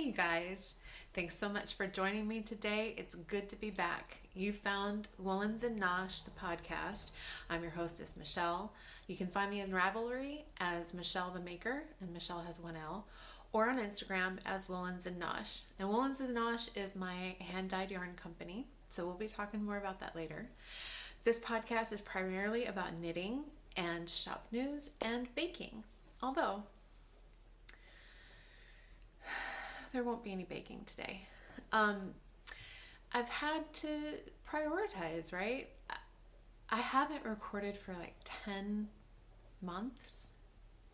Hey guys, thanks so much for joining me today. It's good to be back. You found Woolens and Nosh, the podcast. I'm your hostess, Michelle. You can find me in Ravelry as Michelle the Maker, and Michelle has one L, or on Instagram as Woolens and Nosh. And Woolens and Nosh is my hand-dyed yarn company, so we'll be talking more about that later. This podcast is primarily about knitting and shop news and baking, although there won't be any baking today. I've had to prioritize, right? I haven't recorded for like 10 months.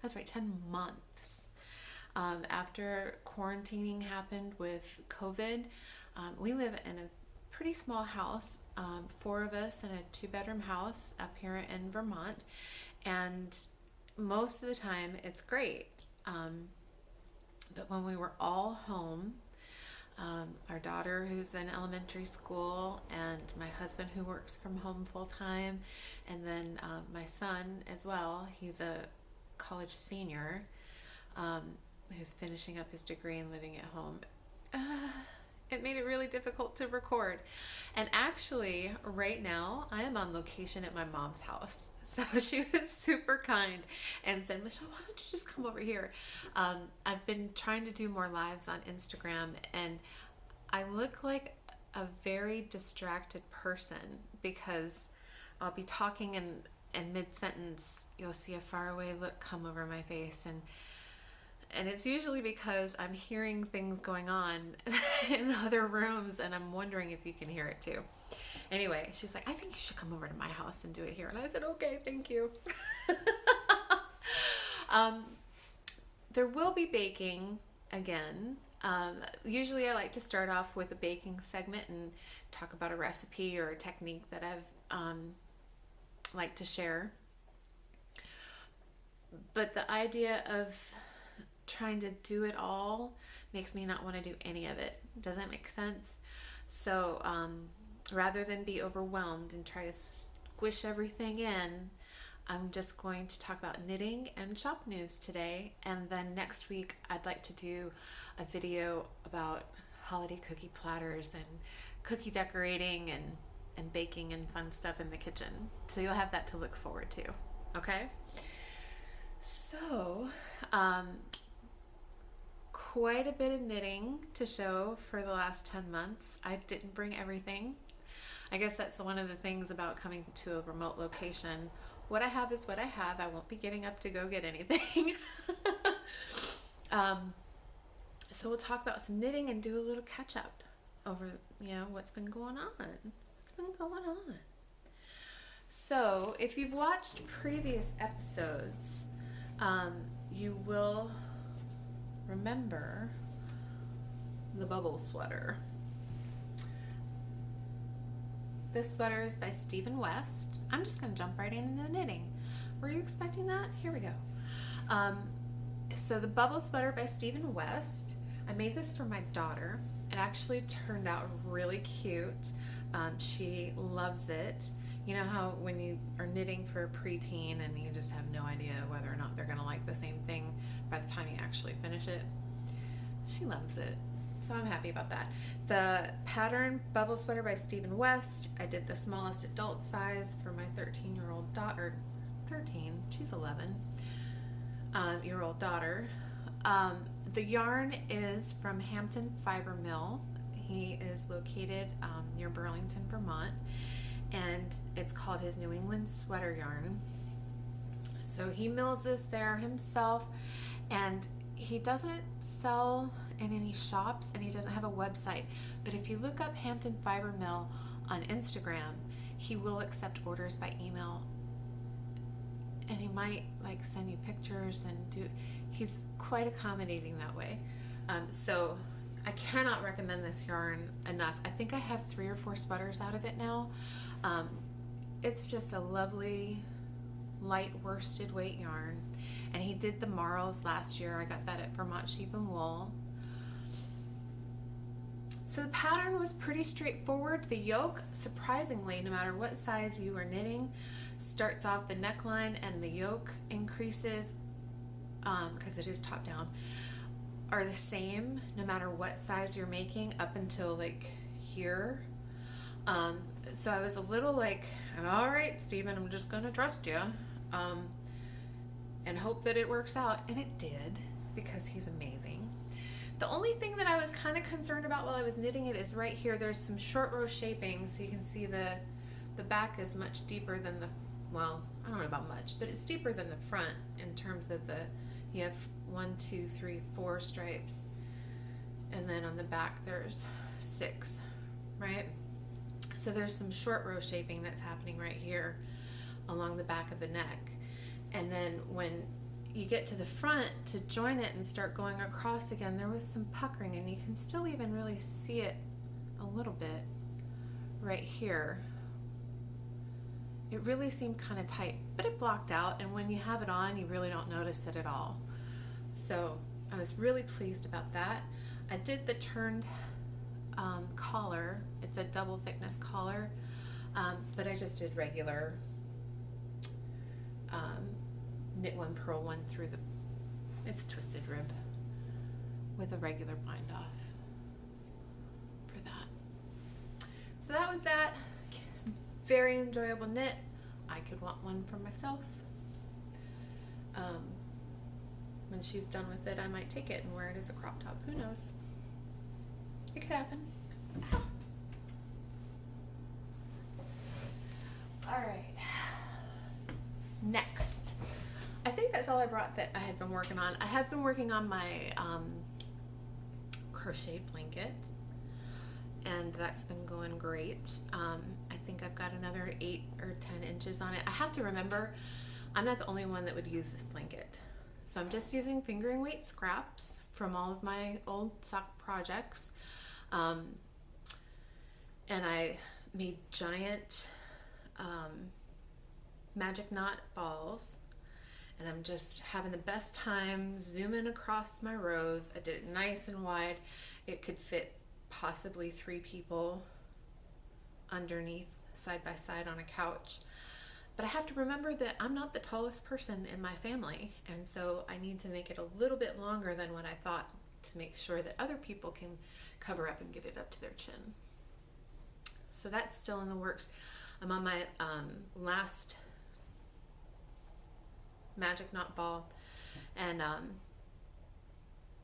That's right, 10 months. After quarantining happened with COVID, we live in a pretty small house, 4 of us in a 2-bedroom house up here in Vermont. And most of the time it's great. But when we were all home, our daughter who's in elementary school and my husband who works from home full time, and then my son as well, he's a college senior who's finishing up his degree and living at home. It made it really difficult to record. And actually, right now, I am on location at my mom's house. So she was super kind and said, Michelle, why don't you just come over here? I've been trying to do more lives on Instagram, and I look like a very distracted person because I'll be talking and mid-sentence you'll see a faraway look come over my face, and it's usually because I'm hearing things going on in the other rooms, and I'm wondering if you can hear it too. Anyway, she's like, I think you should come over to my house and do it here. And I said, okay, thank you. There will be baking again. Usually I like to start off with a baking segment and talk about a recipe or a technique that I've like to share. But the idea of trying to do it all makes me not want to do any of it. Does that make sense? So rather than be overwhelmed and try to squish everything in, I'm just going to talk about knitting and shop news today. And then next week, I'd like to do a video about holiday cookie platters and cookie decorating and baking and fun stuff in the kitchen. So you'll have that to look forward to, okay? So, quite a bit of knitting to show for the last 10 months. I didn't bring everything. I guess that's one of the things about coming to a remote location. What I have is what I have. I won't be getting up to go get anything. So we'll talk about some knitting and do a little catch up over, what's been going on. What's been going on? So if you've watched previous episodes, you will remember the bubble sweater. This sweater is by Stephen West. I'm just going to jump right into the knitting. Were you expecting that? Here we go. So the bubble sweater by Stephen West, I made this for my daughter. It actually turned out really cute. She loves it. You know how when you are knitting for a preteen and you just have no idea whether or not they're going to like the same thing by the time you actually finish it? She loves it. So I'm happy about that. The pattern bubble sweater by Stephen West. I did the smallest adult size for my 13-year-old daughter. 13, she's 11. Year-old daughter. The yarn is from Hampton Fiber Mill. He is located near Burlington, Vermont, and it's called his New England Sweater Yarn. So he mills this there himself, and he doesn't sell in any shops, and he doesn't have a website. But if you look up Hampton Fiber Mill on Instagram, he will accept orders by email, and he might send you pictures and he's quite accommodating that way. So I cannot recommend this yarn enough. I think I have 3 or 4 sweaters out of it now. It's just a lovely light worsted weight yarn, and he did the marls last year. I got that at Vermont Sheep and Wool. So the pattern was pretty straightforward. The yoke, surprisingly, no matter what size you are knitting, starts off the neckline and the yoke increases because it is top down are the same no matter what size you're making up until like here. So I was a little like, all right, Steven, I'm just gonna trust you, and hope that it works out. And it did, because he's amazing. The only thing that I was kind of concerned about while I was knitting it is right here. There's some short row shaping, so you can see the back is much deeper than the, well, I don't know about much, but it's deeper than the front in terms of you have 1, 2, 3, 4 stripes, and then on the back there's 6, right? So there's some short row shaping that's happening right here along the back of the neck. And then when you get to the front to join it and start going across again, there was some puckering, and you can still even really see it a little bit right here. It really seemed kind of tight, but it blocked out, and when you have it on, you really don't notice it at all. So I was really pleased about that. I did the turned collar. It's a double thickness collar, but I just did regular knit one, purl one through it's twisted rib with a regular bind off for that. So that was that. Very enjoyable knit. I could want one for myself. When she's done with it, I might take it and wear it as a crop top. Who knows? It could happen. All right. Next. I think that's all I brought that I had been working on. I have been working on my crochet blanket, and that's been going great. I think I've got another 8 or 10 inches on it. I have to remember, I'm not the only one that would use this blanket. So I'm just using fingering weight scraps from all of my old sock projects. And I made giant magic knot balls, and I'm just having the best time zooming across my rows. I did it nice and wide. It could fit possibly 3 people underneath, side by side on a couch. But I have to remember that I'm not the tallest person in my family, and so I need to make it a little bit longer than what I thought to make sure that other people can cover up and get it up to their chin. So that's still in the works. I'm on my last magic knot ball, and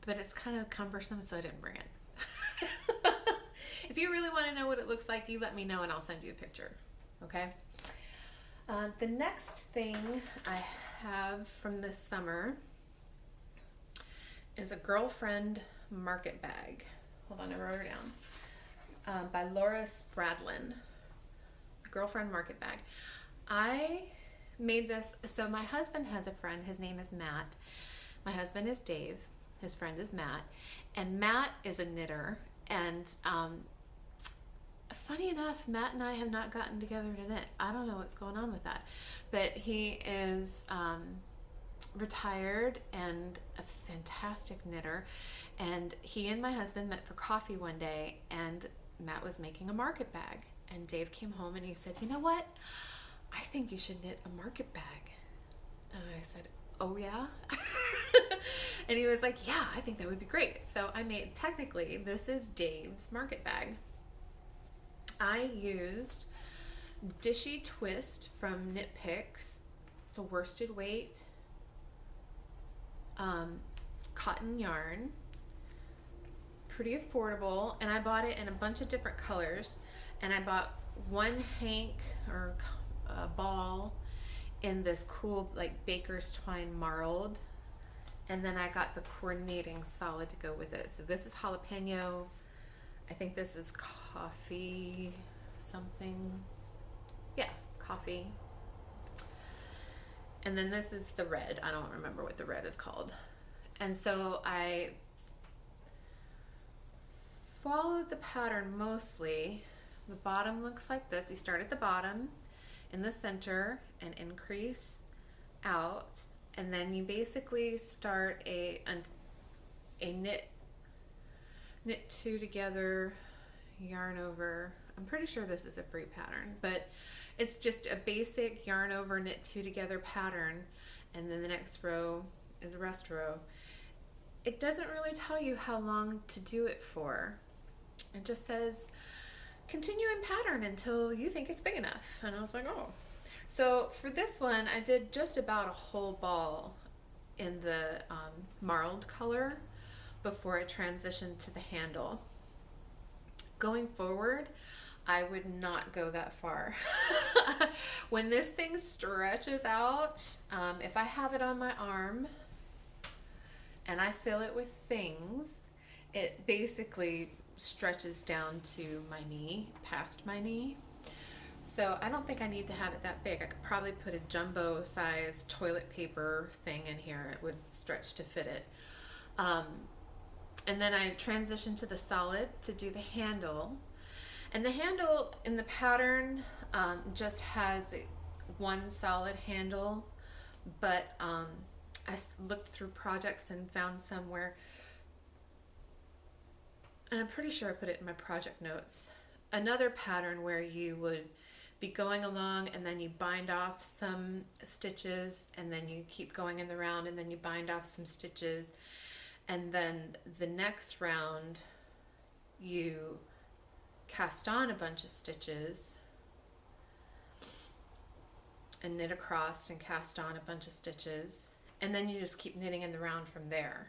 but it's kind of cumbersome, so I didn't bring it. If you really want to know what it looks like, you let me know and I'll send you a picture. Okay. The next thing I have from this summer is a girlfriend market bag. Hold on, I wrote her down. By Laura Spradlin. Girlfriend market bag. I made this, so my husband has a friend, his name is Matt. My husband is Dave, his friend is Matt, and Matt is a knitter, and funny enough, Matt and I have not gotten together to knit. I don't know what's going on with that, but he is retired and a fantastic knitter, and he and my husband met for coffee one day, and Matt was making a market bag, and Dave came home and he said, you know what, I think you should knit a market bag. And I said, oh yeah? And he was like, yeah, I think that would be great. So I made, technically this is Dave's market bag. I used Dishy Twist from Knit Picks. It's a worsted weight cotton yarn, pretty affordable, and I bought it in a bunch of different colors, and I bought one hank or ball in this cool like baker's twine marled, and then I got the coordinating solid to go with it. So this is jalapeno, I think this is coffee something, yeah, coffee, and then this is the red. I don't remember what the red is called. And so I followed the pattern mostly. The bottom looks like this. You start at the bottom in the center and increase out, and then you basically start a knit 2 together, yarn over. I'm pretty sure this is a free pattern, but it's just a basic yarn over, knit 2 together pattern, and then the next row is a rest row. it doesn't really tell you how long to do it for. It just says continue in pattern until you think it's big enough. And I was like, oh. So for this one, I did just about a whole ball in the marled color before I transitioned to the handle. Going forward, I would not go that far. When this thing stretches out, if I have it on my arm and I fill it with things, it basically stretches down to my knee, past my knee. So I don't think I need to have it that big. I could probably put a jumbo size toilet paper thing in here. It would stretch to fit it. And then I transitioned to the solid to do the handle. And the handle in the pattern just has one solid handle, but I looked through projects and found somewhere, and I'm pretty sure I put it in my project notes, another pattern where you would be going along and then you bind off some stitches and then you keep going in the round and then you bind off some stitches, and then the next round you cast on a bunch of stitches and knit across and cast on a bunch of stitches, and then you just keep knitting in the round from there,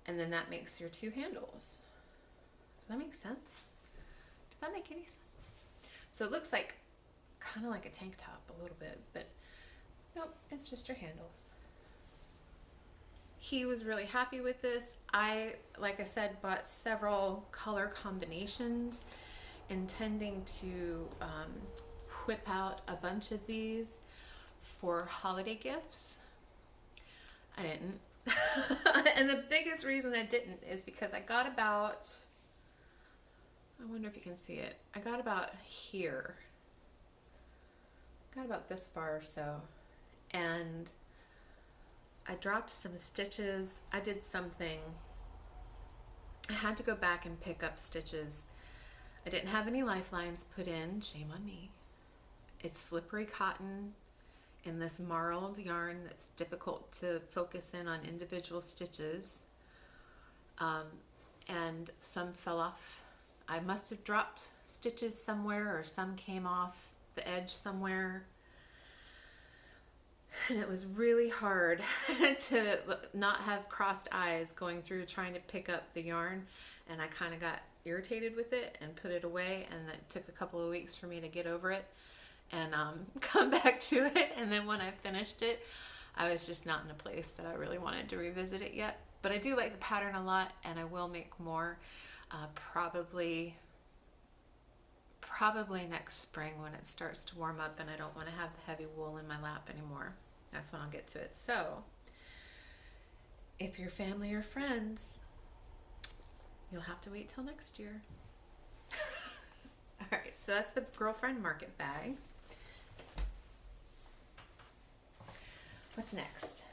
and then that makes your two handles. Does that make sense? Did that make any sense? So it looks like kind of like a tank top a little bit, but nope, it's just your handles. He was really happy with this. I, like I said, bought several color combinations, intending to whip out a bunch of these for holiday gifts. I didn't. And the biggest reason I didn't is because I got about, I wonder if you can see it, I got about here. Got about this far or so. And I dropped some stitches. I did something. I had to go back and pick up stitches. I didn't have any lifelines put in. Shame on me. It's slippery cotton in this marled yarn that's difficult to focus in on individual stitches. And some fell off. I must have dropped stitches somewhere, or some came off the edge somewhere. And it was really hard to not have crossed eyes going through trying to pick up the yarn, and I kind of got irritated with it and put it away, and it took a couple of weeks for me to get over it and come back to it. And then when I finished it, I was just not in a place that I really wanted to revisit it yet. But I do like the pattern a lot, and I will make more probably next spring when it starts to warm up and I don't want to have the heavy wool in my lap anymore. That's when I'll get to it. So if you're family or friends, you'll have to wait till next year. All right, so that's the Girlfriend Market bag. What's next?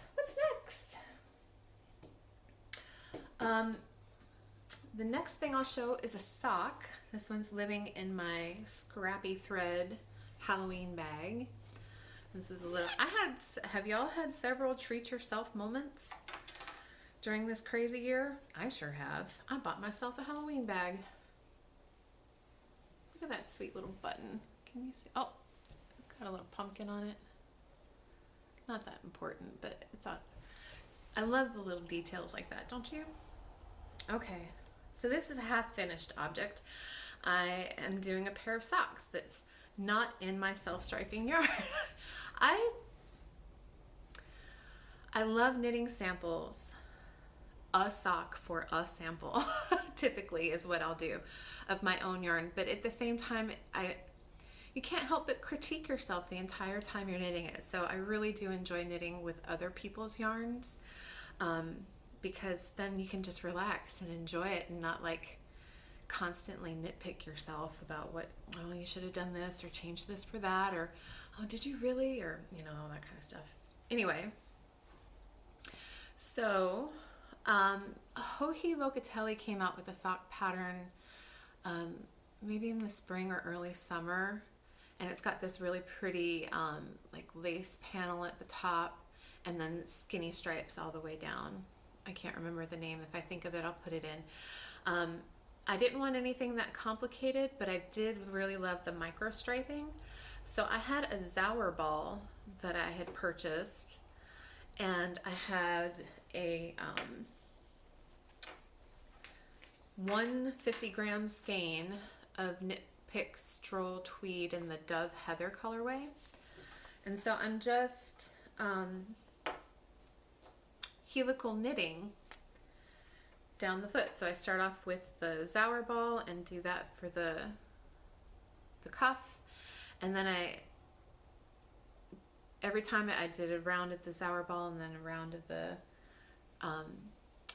The next thing I'll show is a sock. This one's living in my scrappy thread Halloween bag. This was a little, have y'all had several treat yourself moments during this crazy year? I sure have. I bought myself a Halloween bag. Look at that sweet little button. Can you see? Oh, it's got a little pumpkin on it. Not that important, but it's on. I love the little details like that, don't you? Okay, so this is a half-finished object. I am doing a pair of socks that's not in my self-striping yarn. I love knitting samples. A sock for a sample typically is what I'll do of my own yarn, but at the same time you can't help but critique yourself the entire time you're knitting it. So I really do enjoy knitting with other people's yarns, because then you can just relax and enjoy it and not like constantly nitpick yourself about what, oh, you should have done this or changed this for that, or oh, did you really, or all that kind of stuff. Anyway, so Joji Locatelli came out with a sock pattern maybe in the spring or early summer, and it's got this really pretty like lace panel at the top and then skinny stripes all the way down. I can't remember the name. If I think of it, I'll put it in. I didn't want anything that complicated, but I did really love the micro striping. So I had a Zower ball that I had purchased, and I had a 150-gram skein of Knit Pick Stroll Tweed in the Dove Heather colorway. And so I'm just helical knitting down the foot. So I start off with the Zower ball and do that for the cuff, and then every time I did a round of the Zower ball and then a round of the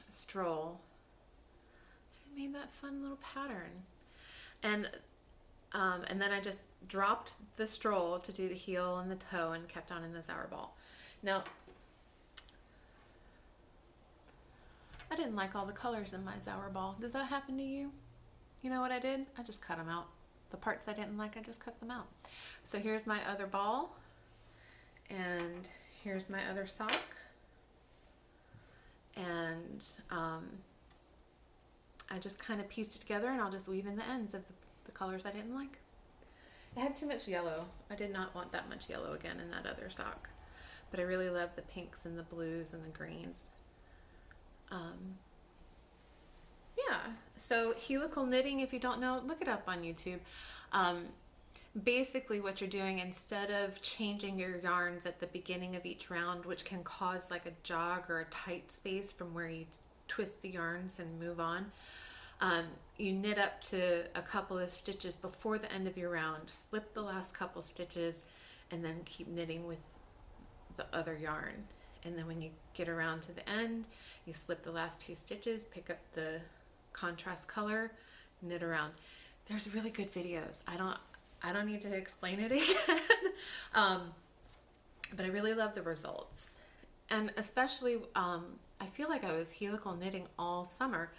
stroll. I made that fun little pattern, and then I just dropped the stroll to do the heel and the toe and kept on in the Zower ball. Now, I didn't like all the colors in my Zower ball. Does that happen to you? You know what I did? I just cut them out. The parts I didn't like, I just cut them out. So here's my other ball, and here's my other sock, and I just kind of pieced it together, and I'll just weave in the ends of the colors I didn't like. It had too much yellow. I did not want that much yellow again in that other sock, but I really love the pinks and the blues and the greens. Yeah, so helical knitting, if you don't know, look it up on YouTube. Basically what you're doing, instead of changing your yarns at the beginning of each round, which can cause like a jog or a tight space from where you twist the yarns and move on, you knit up to a couple of stitches before the end of your round, slip the last couple stitches, and then keep knitting with the other yarn. And then when you get around to the end, you slip the last 2 stitches, pick up the contrast color, knit around. There's really good videos. I don't need to explain it again. But I really love the results. And especially, I feel like I was helical knitting all summer.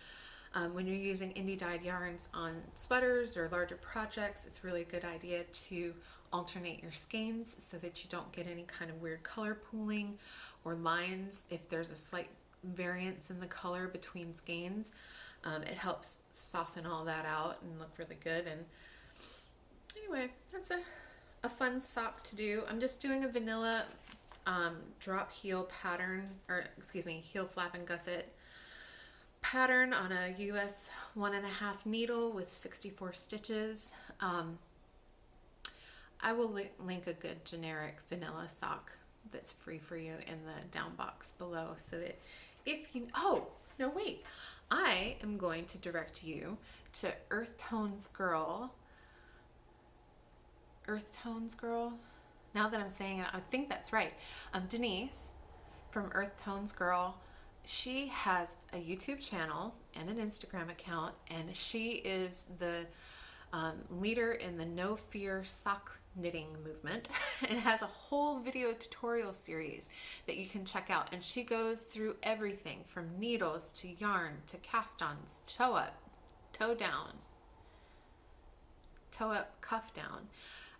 When you're using indie dyed yarns on sweaters or larger projects, it's really a good idea to alternate your skeins so that you don't get any kind of weird color pooling or lines. If there's a slight variance in the color between skeins, it helps soften all that out and look really good. And anyway, that's a fun sock to do. I'm just doing a vanilla drop heel pattern, or excuse me, heel flap and gusset pattern on a US 1.5 needle with 64 stitches. I will link a good generic vanilla sock that's free for you in the down box below, so that if you, oh, no wait, I am going to direct you to Earthtones Girl. Earthtones Girl? Now that I'm saying it, I think that's right. Denise from Earthtones Girl. She has a YouTube channel and an Instagram account, and she is the leader in the No Fear sock knitting movement, and has a whole video tutorial series that you can check out. And she goes through everything from needles to yarn to cast-ons, toe up, toe down, toe up, cuff down,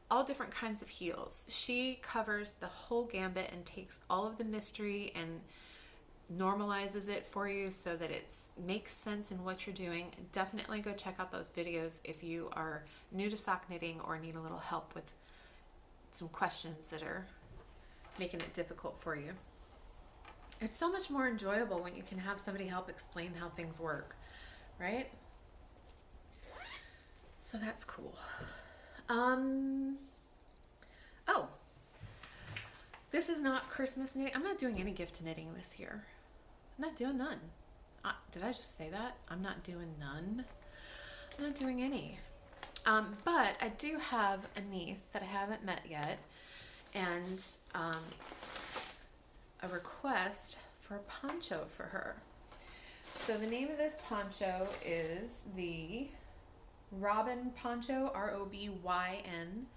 all different kinds of heels. She covers the whole gambit and takes all of the mystery and normalizes it for you so that it makes sense in what you're doing. Definitely go check out those videos if you are new to sock knitting or need a little help with some questions that are making it difficult for you. It's so much more enjoyable when you can have somebody help explain how things work, right? So that's cool. Oh, this is not Christmas knitting. I'm not doing any gift knitting this year. I'm not doing none. Did I just say that? I'm not doing none. I'm not doing any. But I do have a niece that I haven't met yet, and a request for a poncho for her. So the name of this poncho is the Robin Poncho, R-O-B-Y-N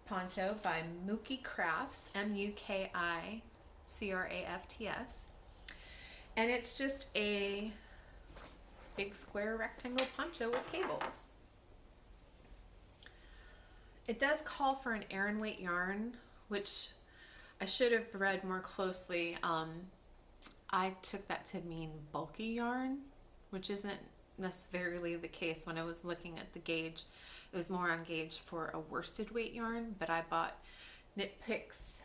poncho by Mookie Crafts, M-U-K-I C-R-A-F-T-S. And it's just a big square rectangle poncho with cables. It does call for an Aran weight yarn, which I should have read more closely. I took that to mean bulky yarn, which isn't necessarily the case when I was looking at the gauge. It was more on gauge for a worsted weight yarn, but I bought Knit Picks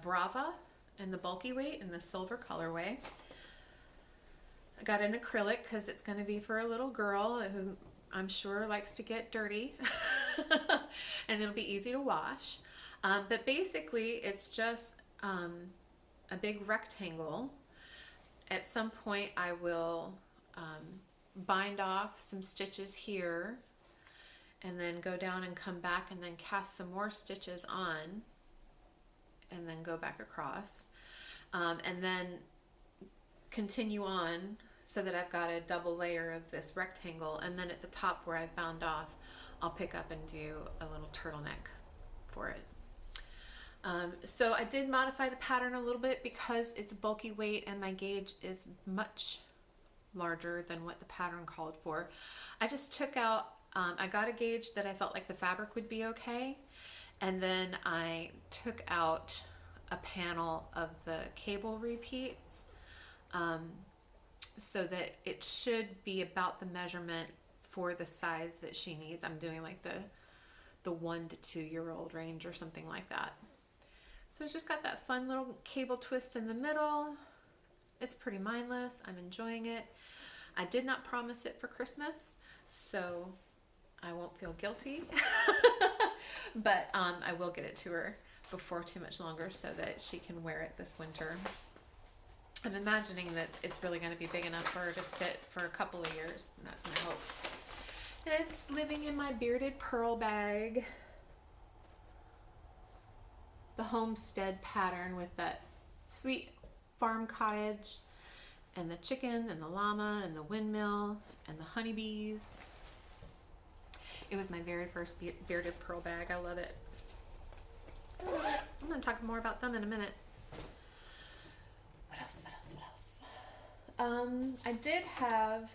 Brava in the bulky weight in the silver colorway. I got an acrylic because it's going to be for a little girl who I'm sure likes to get dirty and it'll be easy to wash. But basically it's just a big rectangle. At some point I will bind off some stitches here and then go down and come back and then cast some more stitches on and then go back across and then continue on so that I've got a double layer of this rectangle, and then at the top where I've bound off I'll pick up and do a little turtleneck for it. So I did modify the pattern a little bit because it's a bulky weight and my gauge is much larger than what the pattern called for. I just took out, I got a gauge that I felt like the fabric would be okay, and then I took out a panel of the cable repeats so that it should be about the measurement for the size that she needs. I'm doing like the 1 to 2 year old range or something like that. So it's just got that fun little cable twist in the middle. It's pretty mindless. I'm enjoying it. I did not promise it for Christmas, so I won't feel guilty. But I will get it to her before too much longer so that she can wear it this winter. I'm imagining that it's really going to be big enough for her to fit for a couple of years, and that's my hope. And it's living in my bearded pearl bag. The homestead pattern with that sweet farm cottage and the chicken and the llama and the windmill and the honeybees. It was my very first bearded pearl bag. I love it. I'm going to talk more about them in a minute. What else? I did have,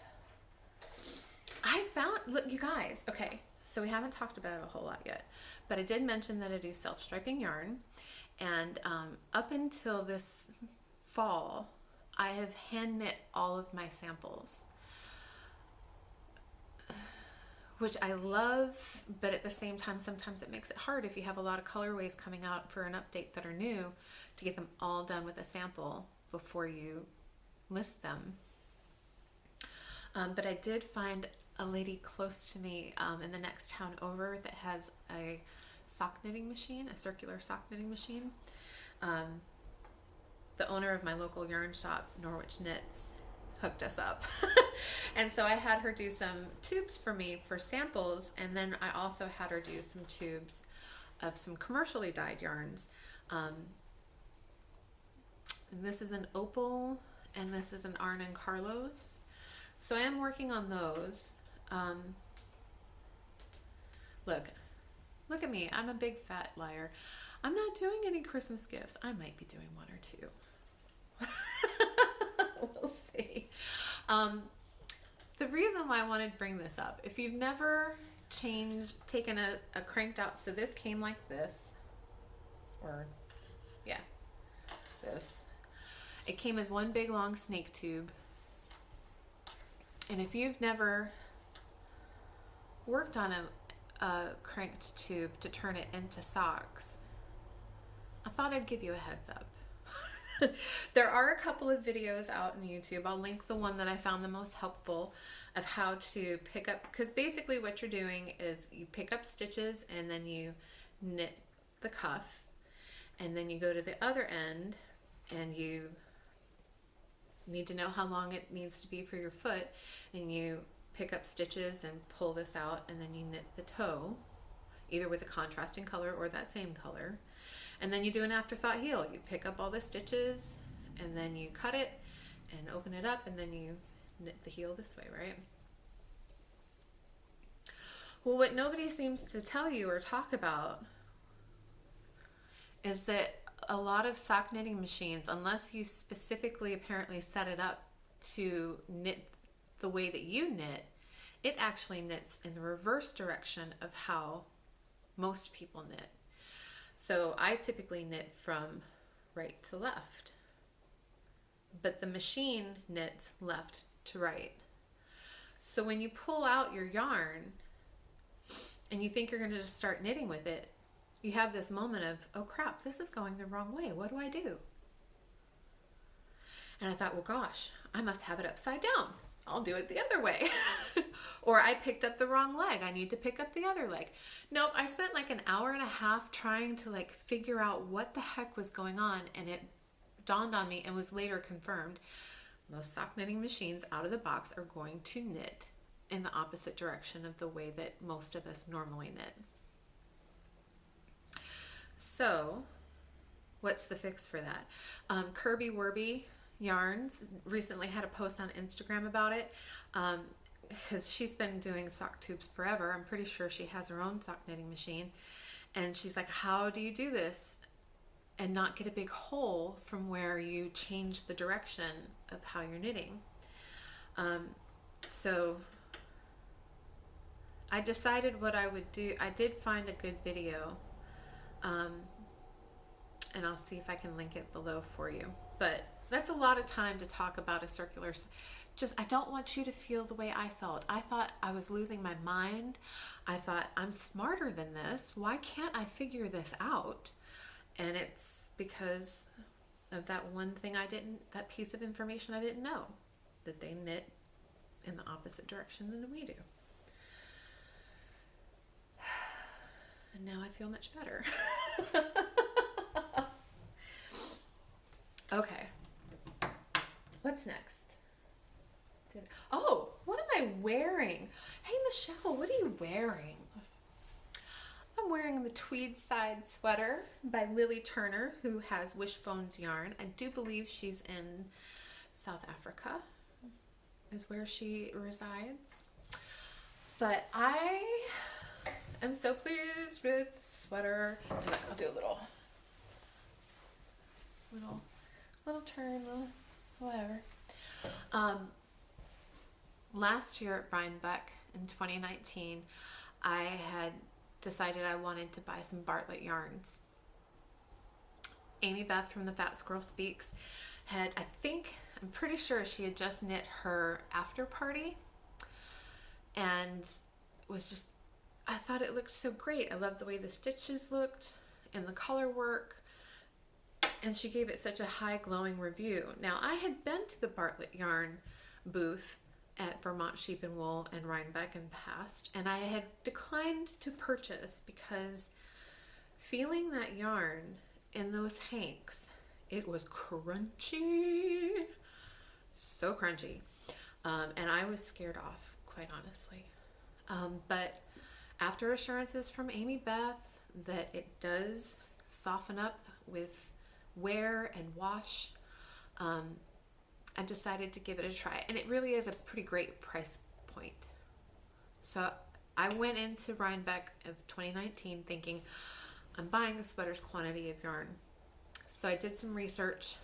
I found, look you guys, okay, so we haven't talked about it a whole lot yet, but I did mention that I do self-striping yarn, and up until this fall, I have hand knit all of my samples, which I love, but at the same time, sometimes it makes it hard if you have a lot of colorways coming out for an update that are new to get them all done with a sample before you list them. But I did find a lady close to me in the next town over that has a sock knitting machine, a circular sock knitting machine. The owner of my local yarn shop, Norwich Knits, hooked us up. And so I had her do some tubes for me for samples, and then I also had her do some tubes of some commercially dyed yarns. And this is an opal and this is an Arn and Carlos. So I am working on those. Look at me. I'm a big fat liar. I'm not doing any Christmas gifts. I might be doing one or two. We'll see. The reason why I wanted to bring this up, if you've never taken a cranked out, so this came like this, or yeah, this. It came as one big long snake tube. And if you've never worked on a cranked tube to turn it into socks, I thought I'd give you a heads up. There are a couple of videos out on YouTube. I'll link the one that I found the most helpful of how to pick up, because basically what you're doing is you pick up stitches and then you knit the cuff, and then you go to the other end and you need to know how long it needs to be for your foot, and you pick up stitches and pull this out, and then you knit the toe either with a contrasting color or that same color. And then you do an afterthought heel. You pick up all the stitches and then you cut it and open it up, and then you knit the heel this way, right? Well, what nobody seems to tell you or talk about is that a lot of sock knitting machines, unless you specifically apparently set it up to knit the way that you knit, it actually knits in the reverse direction of how most people knit. So I typically knit from right to left. but the machine knits left to right. So when you pull out your yarn and you think you're going to just start knitting with it, you have this moment of, oh crap, this is going the wrong way. What do I do? And I thought, well, gosh, I must have it upside down. I'll do it the other way. Or I picked up the wrong leg. I need to pick up the other leg. Nope, I spent like an hour and a half trying to like figure out what the heck was going on. And it dawned on me and was later confirmed. Most sock knitting machines out of the box are going to knit in the opposite direction of the way that most of us normally knit. So what's the fix for that? Kirby Werby Yarns recently had a post on Instagram about it, because she's been doing sock tubes forever. I'm pretty sure she has her own sock knitting machine, and she's like, how do you do this and not get a big hole from where you change the direction of how you're knitting? So I decided what I would do. I did find a good video, and I'll see if I can link it below for you, but that's a lot of time to talk about a circular. I don't want you to feel the way I felt. I thought I was losing my mind. I thought, I'm smarter than this. Why can't I figure this out? And it's because of that one thing that piece of information I didn't know, that they knit in the opposite direction than we do. And now I feel much better. Okay. What's next? What am I wearing? Hey, Michelle, what are you wearing? I'm wearing the Tweed side sweater by Lily Turner, who has Wishbones yarn. I do believe she's in South Africa, is where she resides. But I am so pleased with the sweater. And look, I'll do a little turn, whatever. Last year at Rhinebeck in 2019, I had decided I wanted to buy some Bartlett yarns. Amy Beth from the Fat Squirrel Speaks I'm pretty sure she had just knit her after party, and I thought it looked so great. I loved the way the stitches looked and the color work. And she gave it such a high glowing review. Now, I had been to the Bartlett yarn booth at Vermont Sheep and Wool and Rhinebeck in the past, and I had declined to purchase because feeling that yarn in those hanks, it was crunchy, so crunchy, and I was scared off, quite honestly. But after assurances from Amy Beth that it does soften up with wear and wash, I decided to give it a try, and it really is a pretty great price point. So I went into Rhinebeck of 2019 thinking, I'm buying a sweater's quantity of yarn. So I did some research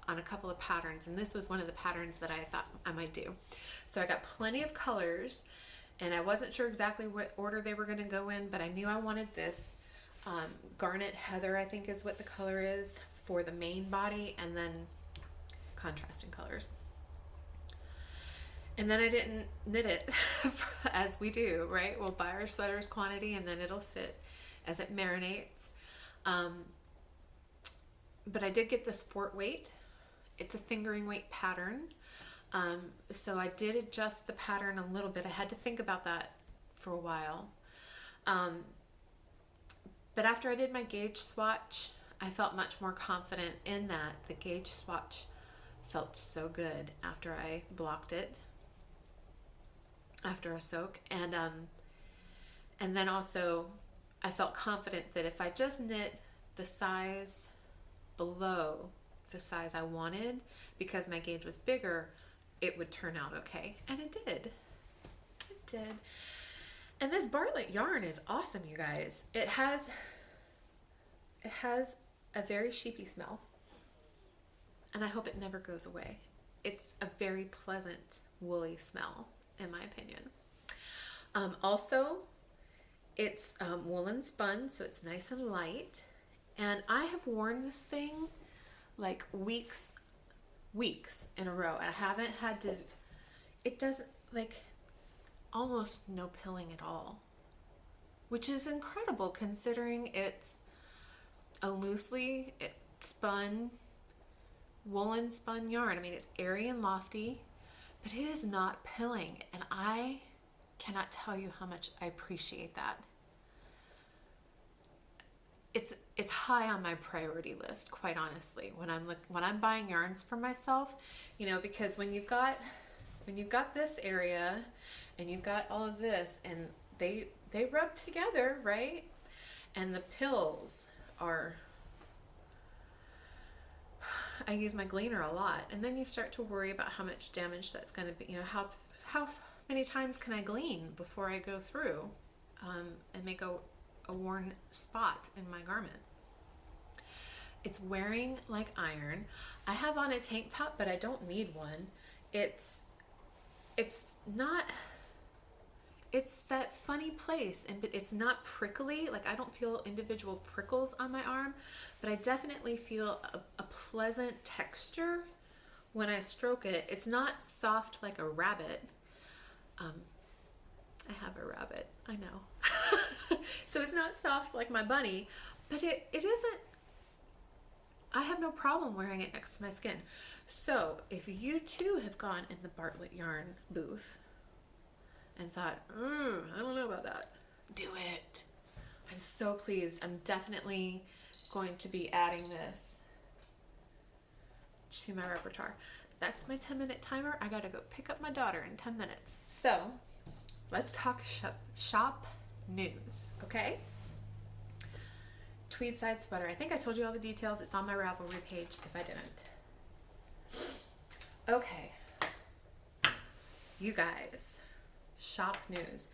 on a couple of patterns, and this was one of the patterns that I thought I might do. So I got plenty of colors, and I wasn't sure exactly what order they were going to go in, but I knew I wanted this Garnet Heather, I think is what the color is, for the main body, and then contrasting colors. And then I didn't knit it as we do, right? We'll buy our sweater's quantity and then it'll sit as it marinates. But I did get the sport weight. It's a fingering weight pattern. So I did adjust the pattern a little bit. I had to think about that for a while. But after I did my gauge swatch, I felt much more confident in that. The gauge swatch felt so good after I blocked it, after a soak. And then also I felt confident that if I just knit the size below the size I wanted, because my gauge was bigger, it would turn out okay. And it did. It did. And this Bartlett yarn is awesome, you guys. It has a very sheepy smell, and I hope it never goes away. It's a very pleasant woolly smell, in my opinion. Also, it's woolen spun, so it's nice and light. And I have worn this thing like weeks weeks in a row. And I haven't had to, it doesn't, like, almost no pilling at all, which is incredible considering it's a loosely spun, woolen spun yarn. I mean, it's airy and lofty, but it is not pilling. And I cannot tell you how much I appreciate that. It's high on my priority list, quite honestly, when I'm buying yarns for myself, because when you've got this area and you've got all of this, and they rub together, right? And the pills are, I use my gleaner a lot, and then you start to worry about how much damage that's going to be. How many times can I glean before I go through and make a worn spot in my garment? It's wearing like iron. I have on a tank top, but I don't need one. It's not, it's that funny place, and but it's not prickly. Like, I don't feel individual prickles on my arm, but I definitely feel a pleasant texture when I stroke it. It's not soft like a rabbit. I have a rabbit, I know. So it's not soft like my bunny, but it isn't, I have no problem wearing it next to my skin. So if you too have gone in the Bartlett yarn booth and thought, I don't know about that, do it. I'm so pleased. I'm definitely going to be adding this to my repertoire. That's my 10-minute timer. I gotta go pick up my daughter in 10 minutes. So let's talk shop news, okay? Tweed side sweater. I think I told you all the details. It's on my Ravelry page if I didn't. Okay. You guys, shop news.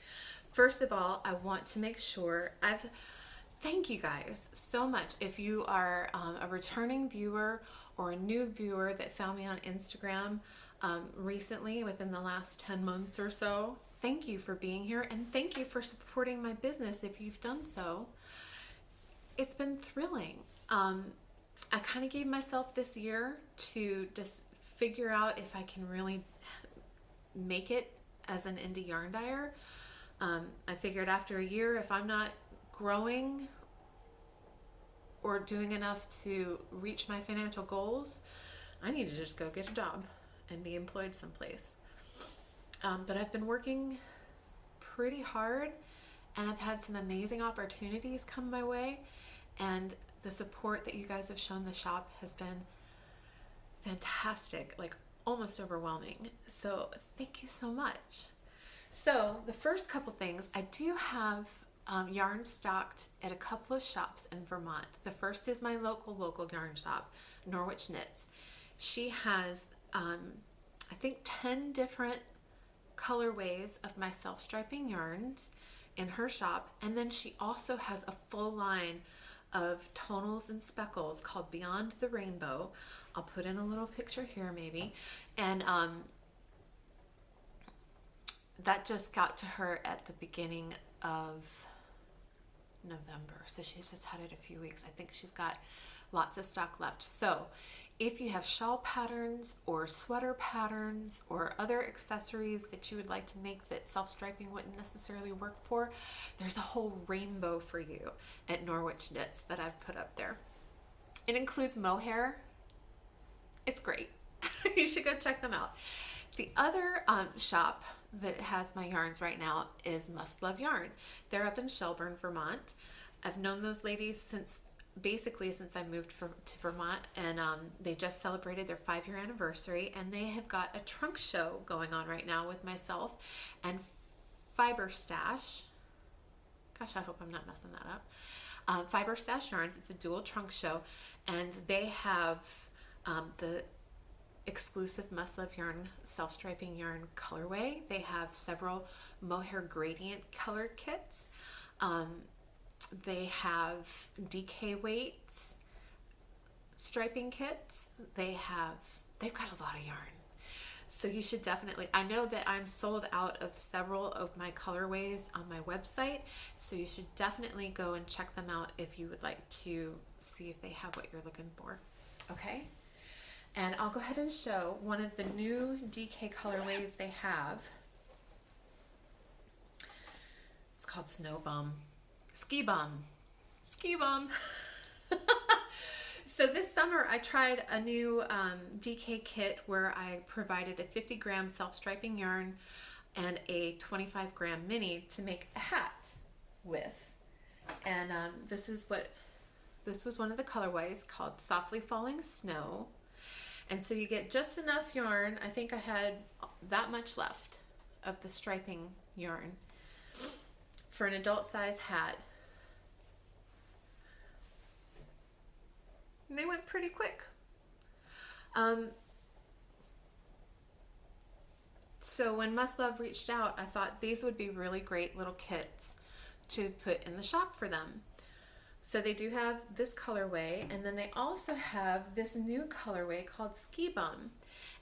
First of all, I want to make sure thank you guys so much. If you are a returning viewer or a new viewer that found me on Instagram recently within the last 10 months or so, thank you for being here, and thank you for supporting my business if you've done so. It's been thrilling. I kind of gave myself this year to just figure out if I can really make it as an indie yarn dyer. I figured after a year, if I'm not growing or doing enough to reach my financial goals, I need to just go get a job and be employed someplace. But I've been working pretty hard, and I've had some amazing opportunities come my way, and the support that you guys have shown the shop has been fantastic, like almost overwhelming. So thank you so much. So the first couple things, I do have yarn stocked at a couple of shops in Vermont. The first is my local yarn shop, Norwich Knits. She has I think 10 different colorways of my self-striping yarns in her shop, and then she also has a full line of tonals and speckles called Beyond the Rainbow. I'll put in a little picture here maybe, and that just got to her at the beginning of November, so she's just had it a few weeks. I think she's got lots of stock left. So if you have shawl patterns or sweater patterns or other accessories that you would like to make that self-striping wouldn't necessarily work for, there's a whole rainbow for you at Norwich Knits that I've put up there. It includes mohair. It's great. You should go check them out. The other shop that has my yarns right now is Must Love Yarn. They're up in Shelburne, Vermont. I've known those ladies since I moved to Vermont, and they just celebrated their 5-year anniversary, and they have got a trunk show going on right now with myself and Fiber Stash. Gosh, I hope I'm not messing that up. Fiber Stash Yarns. It's a dual trunk show, and they have the exclusive Must Love Yarn self-striping yarn colorway. They have several mohair gradient color kits. They have DK weights, striping kits. They've got a lot of yarn. So you should definitely, I know that I'm sold out of several of my colorways on my website, so you should definitely go and check them out if you would like to see if they have what you're looking for. Okay? And I'll go ahead and show one of the new DK colorways they have. It's called Snow Bum. Ski Bum. Ski Bum. So this summer I tried a new DK kit where I provided a 50-gram self-striping yarn and a 25-gram mini to make a hat with. And this was one of the colorways called Softly Falling Snow. And so you get just enough yarn. I think I had that much left of the striping yarn for an adult size hat. And they went pretty quick. So when Must Love reached out, I thought these would be really great little kits to put in the shop for them. So they do have this colorway, and then they also have this new colorway called Ski Bum.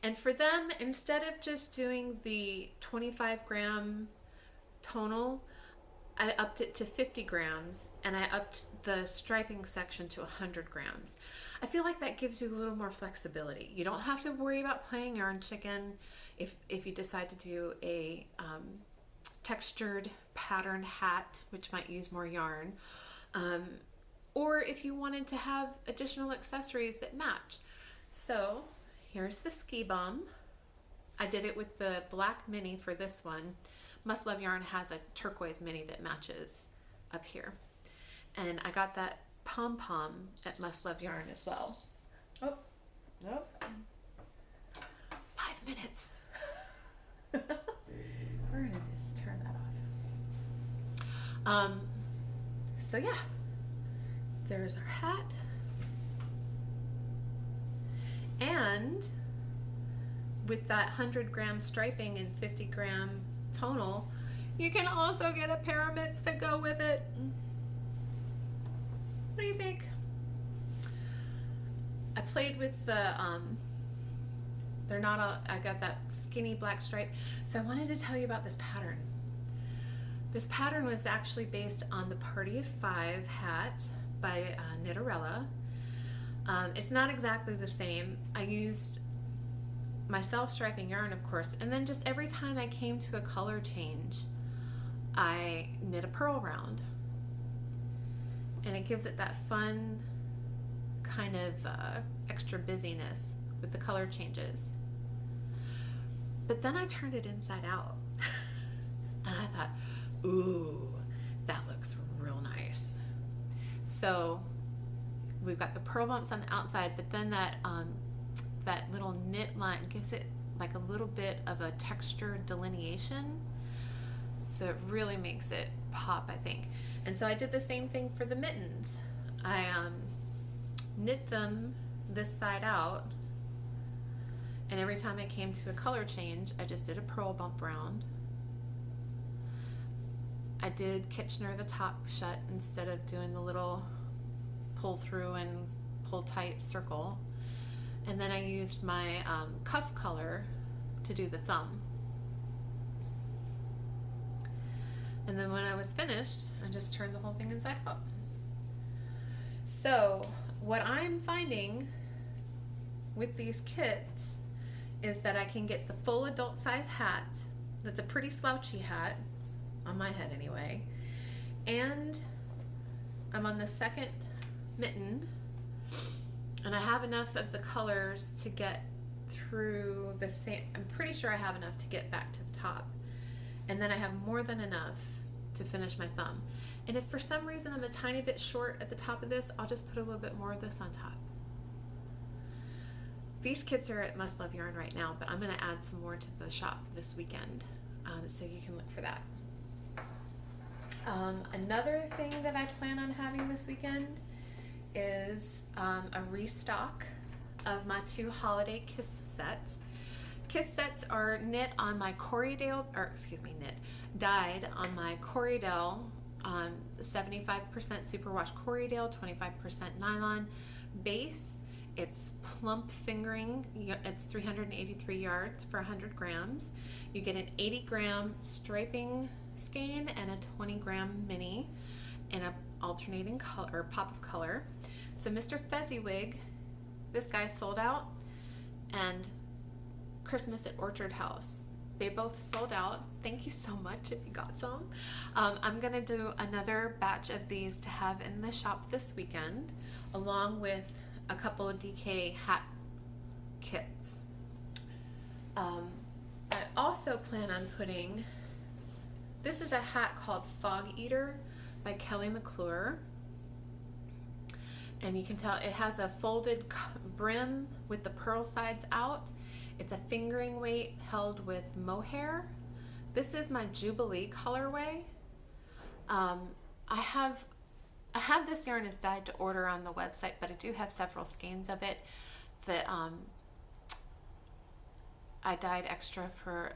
And for them, instead of just doing the 25-gram tonal, I upped it to 50 grams, and I upped the striping section to 100 grams. I feel like that gives you a little more flexibility. You don't have to worry about playing yarn chicken if you decide to do a textured patterned hat, which might use more yarn, or if you wanted to have additional accessories that match. So here's the Ski Bum. I did it with the black mini for this one. Must Love Yarn has a turquoise mini that matches up here. And I got that pom-pom at Must Love Yarn as well. Oh, nope. 5 minutes. We're gonna just turn that off. So yeah, there's our hat. And with that 100-gram striping and 50-gram tonal, you can also get a pair of mitts that go with it. What do you think? I played with the I got that skinny black stripe. So I wanted to tell you about this pattern. This pattern was actually based on the Party of 5 hat by Knitterella. It's not exactly the same. I used my self-striping yarn, of course, and then just every time I came to a color change, I knit a purl round. And it gives it that fun kind of extra busyness with the color changes. But then I turned it inside out. And I thought, ooh, that looks real nice. So we've got the purl bumps on the outside, but then that little knit line gives it like a little bit of a textured delineation. So it really makes it pop, I think. And so I did the same thing for the mittens. I knit them this side out, and every time I came to a color change, I just did a purl bump round. I did Kitchener the top shut instead of doing the little pull through and pull tight circle. And then I used my cuff color to do the thumb. And then when I was finished, I just turned the whole thing inside out. So what I'm finding with these kits is that I can get the full adult size hat. That's a pretty slouchy hat, on my head anyway. And I'm on the second mitten, and I have enough of the colors to get through the same. I'm pretty sure I have enough to get back to the top. And then I have more than enough to finish my thumb. And if for some reason I'm a tiny bit short at the top of this, I'll just put a little bit more of this on top. These kits are at Must Love Yarn right now, but I'm going to add some more to the shop this weekend, so you can look for that. Another thing that I plan on having this weekend is a restock of my 2 holiday kiss sets. Kiss sets are knit on my Corriedale, dyed on my Corriedale 75% superwash Corriedale, 25% nylon base. It's plump fingering. It's 383 yards for 100 grams. You get an 80-gram striping skein and a 20-gram mini in a alternating color or pop of color. So Mr. Fezziwig, this guy sold out, and Christmas at Orchard House. They both sold out. Thank you so much if you got some. I'm going to do another batch of these to have in the shop this weekend, along with a couple of DK hat kits. I also plan on putting, this is a hat called Fog Eater by Kelly McClure. And you can tell it has a folded brim with the pearl sides out. It's a fingering weight held with mohair. This is my Jubilee colorway. I have this yarn as dyed to order on the website, but I do have several skeins of it that I dyed extra for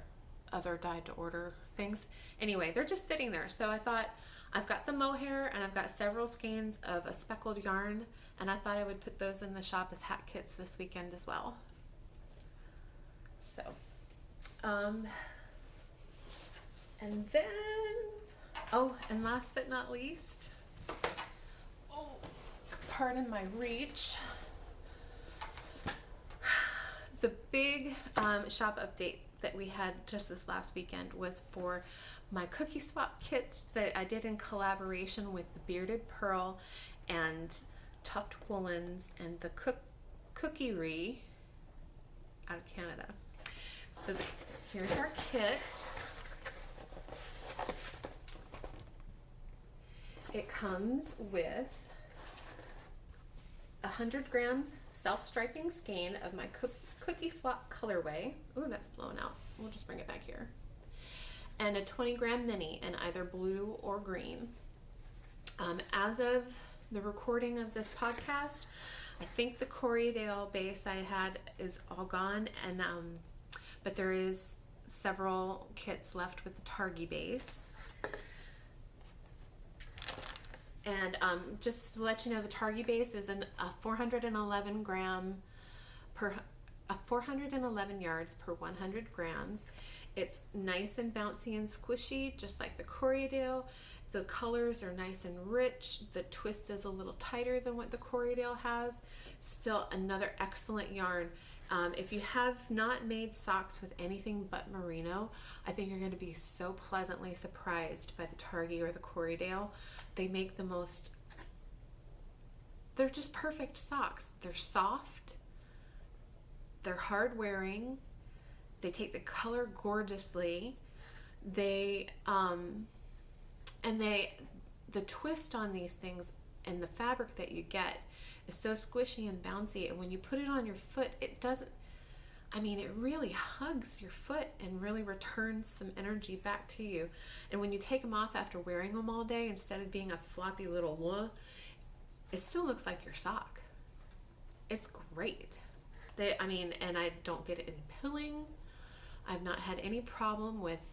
other dyed to order things. Anyway, they're just sitting there. So I thought, I've got the mohair and I've got several skeins of a speckled yarn, and I thought I would put those in the shop as hat kits this weekend as well. So, and then, oh, and last but not least, pardon my reach, the big shop update that we had just this last weekend was for my cookie swap kits that I did in collaboration with the Bearded Pearl and Tuft Woolens and the Cookery out of Canada. So here's our kit. It comes with a 100-gram self-striping skein of my cookie swap colorway. Ooh, that's blown out. We'll just bring it back here. And a 20-gram mini in either blue or green. As of the recording of this podcast, I think the Corriedale base I had is all gone, and but there is several kits left with the Targhee base. And just to let you know, the Targhee base is a 411 yards per 100 grams. It's nice and bouncy and squishy, just like the Corriedale. The colors are nice and rich. The twist is a little tighter than what the Corriedale has. Still another excellent yarn. If you have not made socks with anything but merino, I think you're going to be so pleasantly surprised by the Targhee or the Corriedale. They make the most, they're just perfect socks. They're soft, they're hard wearing, they take the color gorgeously, the twist on these things and the fabric that you get is so squishy and bouncy, and when you put it on your foot, it doesn't, I mean, it really hugs your foot and really returns some energy back to you. And when you take them off after wearing them all day, instead of being a floppy little one, it still looks like your sock. It's great. And I don't get it in pilling. I've not had any problem with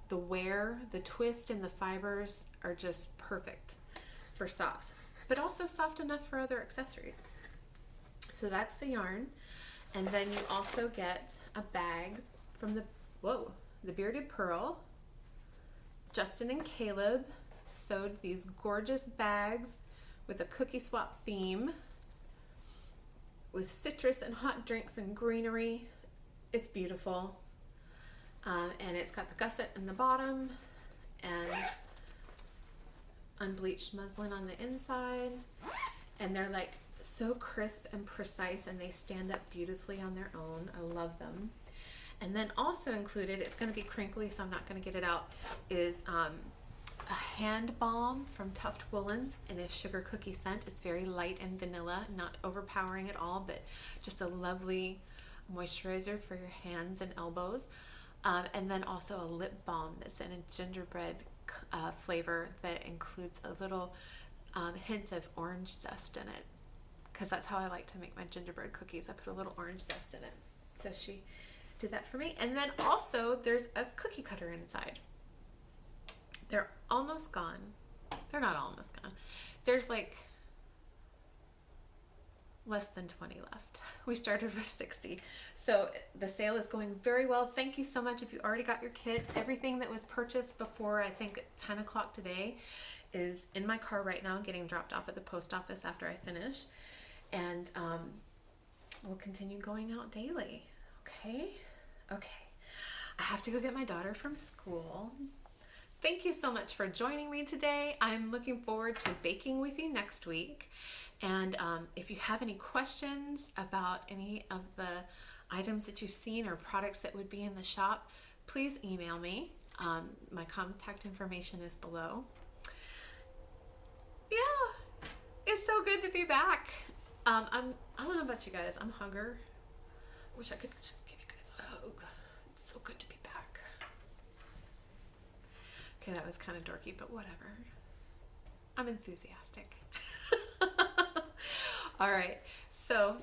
the wear. The twist and the fibers are just perfect for socks, but also soft enough for other accessories. So that's the yarn. And then you also get a bag from the Bearded Pearl. Justin and Caleb sewed these gorgeous bags with a cookie swap theme with citrus and hot drinks and greenery. It's beautiful. And it's got the gusset in the bottom and unbleached muslin on the inside. And they're like so crisp and precise, and they stand up beautifully on their own. I love them. And then also included, it's going to be crinkly, so I'm not going to get it out, is a hand balm from Tuft Woolens in a sugar cookie scent. It's very light and vanilla, not overpowering at all, but just a lovely moisturizer for your hands and elbows. And then also a lip balm that's in a gingerbread flavor that includes a little hint of orange zest in it, because that's how I like to make my gingerbread cookies. I put a little orange zest in it. So she did that for me. And then also there's a cookie cutter inside. They're almost gone. They're not almost gone. There's like less than 20 left. We started with 60. So the sale is going very well. Thank you so much if you already got your kit. Everything that was purchased before, I think, 10 o'clock today is in my car right now, getting dropped off at the post office after I finish. and we'll continue going out daily. Okay? Okay. I have to go get my daughter from school. Thank you so much for joining me today. I'm looking forward to baking with you next week. And if you have any questions about any of the items that you've seen or products that would be in the shop, please email me. My contact information is below. Yeah, it's so good to be back. I don't know about you guys. I'm hungry. Wish I could just give you guys a hug. It's so good to be back. Okay, that was kind of dorky, but whatever. I'm enthusiastic. All right, so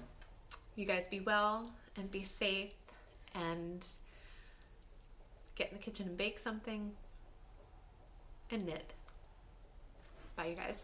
you guys be well and be safe and get in the kitchen and bake something and knit. Bye, you guys.